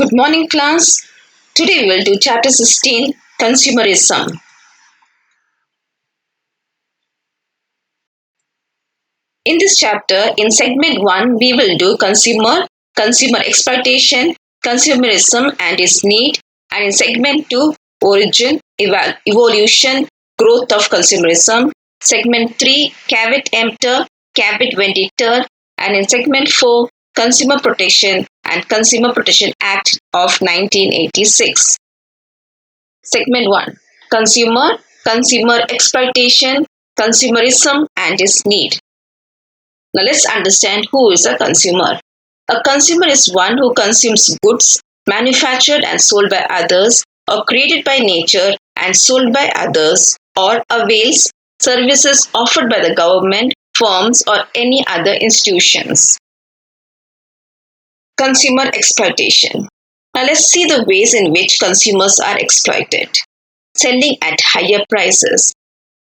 Good morning, class. Today we will do chapter 16, Consumerism. In this chapter, in segment 1, we will do consumer exploitation, consumerism and its need, and in segment 2, origin, evolution, growth of consumerism, segment 3, caveat emptor, caveat venditor, and in segment 4, Consumer Protection and Consumer Protection Act of 1986. Segment 1, consumer exploitation, consumerism and its need. Now let's understand who is a consumer. A consumer is one who consumes goods manufactured and sold by others or created by nature and sold by others, or avails services offered by the government, firms or any other institutions. Consumer exploitation. Now let's see the ways in which consumers are exploited. Selling at higher prices.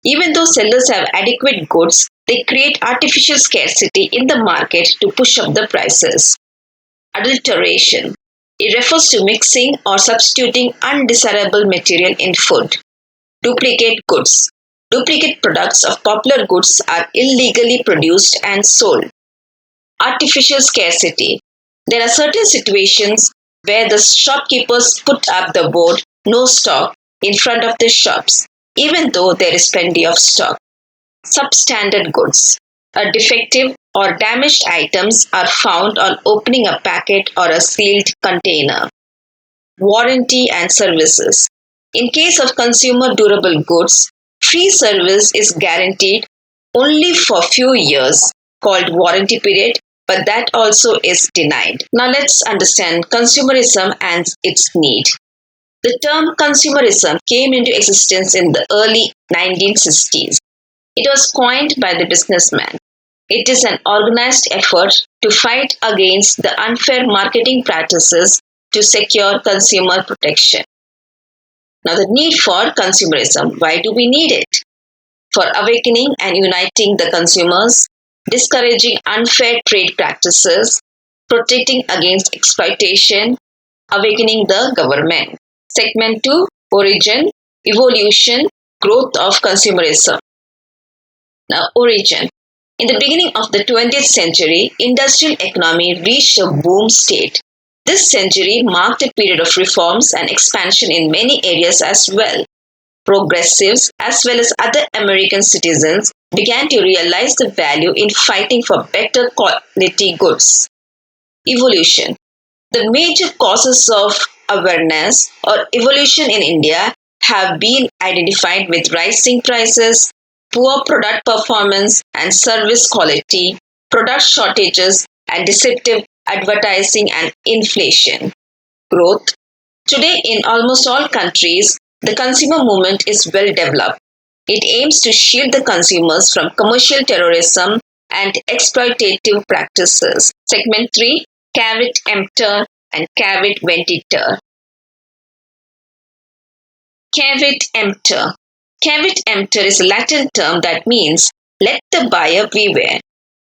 Even though sellers have adequate goods, they create artificial scarcity in the market to push up the prices. Adulteration. It refers to mixing or substituting undesirable material in food. Duplicate goods. Duplicate products of popular goods are illegally produced and sold. Artificial scarcity. There are certain situations where the shopkeepers put up the board "no stock" in front of the shops, even though there is plenty of stock. Substandard goods. A defective or damaged items are found on opening a packet or a sealed container. Warranty and services. In case of consumer durable goods, free service is guaranteed only for few years, called warranty period, but that also is denied. Now let's understand consumerism and its need. The term consumerism came into existence in the early 1960s. It was coined by the businessman. It is an organized effort to fight against the unfair marketing practices to secure consumer protection. Now, the need for consumerism. Why do we need it? For awakening and uniting the consumers, discouraging unfair trade practices, protecting against exploitation, awakening the government. Segment 2, origin, evolution, growth of consumerism. Now, origin. In the beginning of the 20th century, industrial economy reached a boom state. This century marked a period of reforms and expansion in many areas as well. Progressives, as well as other American citizens, began to realize the value in fighting for better quality goods. Evolution. The major causes of awareness or evolution in India have been identified with rising prices, poor product performance and service quality, product shortages, and deceptive advertising and inflation. Growth. Today, in almost all countries, the consumer movement is well developed. It aims to shield the consumers from commercial terrorism and exploitative practices. Segment 3, caveat emptor and caveat venditor. Caveat emptor. Caveat emptor is a Latin term that means "let the buyer beware."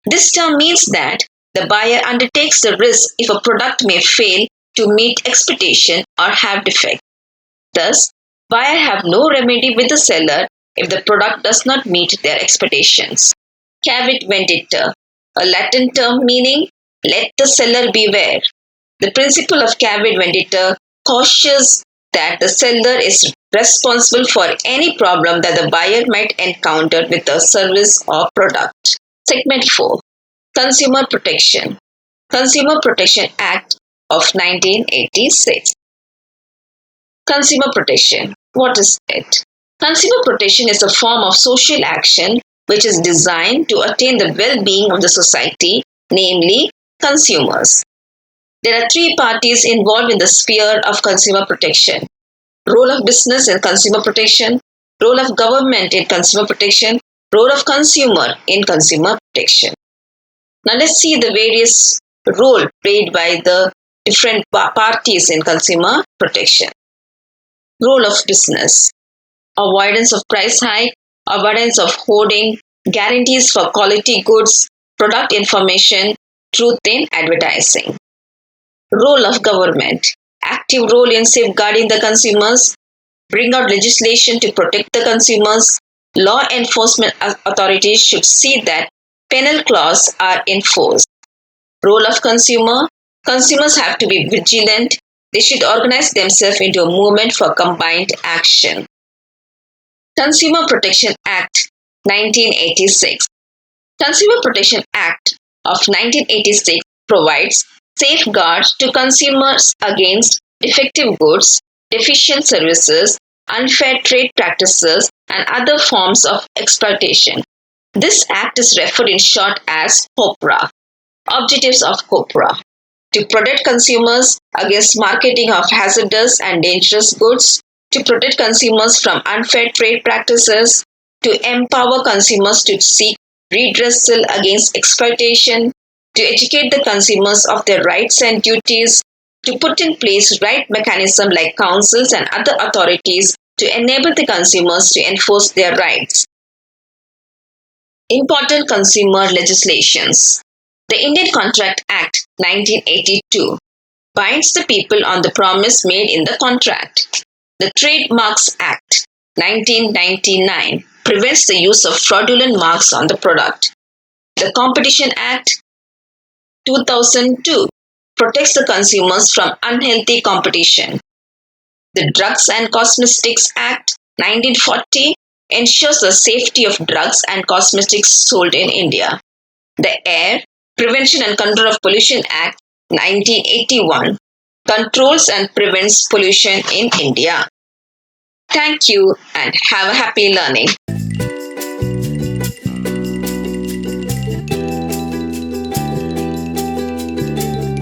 This term means that the buyer undertakes the risk if a product may fail to meet expectation or have defect. Thus, buyer have no remedy with the seller if the product does not meet their expectations. Caveat venditor, a Latin term meaning "let the seller beware." The principle of caveat venditor cautions that the seller is responsible for any problem that the buyer might encounter with the service or product. Segment 4, Consumer Protection. Consumer Protection Act of 1986. Consumer protection. What is it? Consumer protection is a form of social action which is designed to attain the well-being of the society, namely consumers. There are three parties involved in the sphere of consumer protection: role of business in consumer protection, role of government in consumer protection, role of consumer in consumer protection. Now let's see the various role played by the different parties in consumer protection. Role of business: avoidance of price hike, avoidance of hoarding, guarantees for quality goods, product information, truth in advertising. Role of government: active role in safeguarding the consumers, bring out legislation to protect the consumers. Law enforcement authorities should see that penal clauses are enforced. Role of consumer: consumers have to be vigilant. They should organize themselves into a movement for combined action. Consumer Protection Act 1986. Consumer Protection Act of 1986 provides safeguards to consumers against defective goods, deficient services, unfair trade practices, and other forms of exploitation. This act is referred in short as COPRA. Objectives of COPRA: to protect consumers against marketing of hazardous and dangerous goods, to protect consumers from unfair trade practices, to empower consumers to seek redressal against exploitation, to educate the consumers of their rights and duties, to put in place right mechanisms like councils and other authorities to enable the consumers to enforce their rights. Important consumer legislations. The Indian Contract Act 1982 binds the people on the promise made in the contract. The Trademarks Act 1999 prevents the use of fraudulent marks on the product. The Competition Act 2002 protects the consumers from unhealthy competition. The Drugs and Cosmetics Act 1940 ensures the safety of drugs and cosmetics sold in India. The Air Prevention and Control of Pollution Act 1981 controls and prevents pollution in India. Thank you and have a happy learning.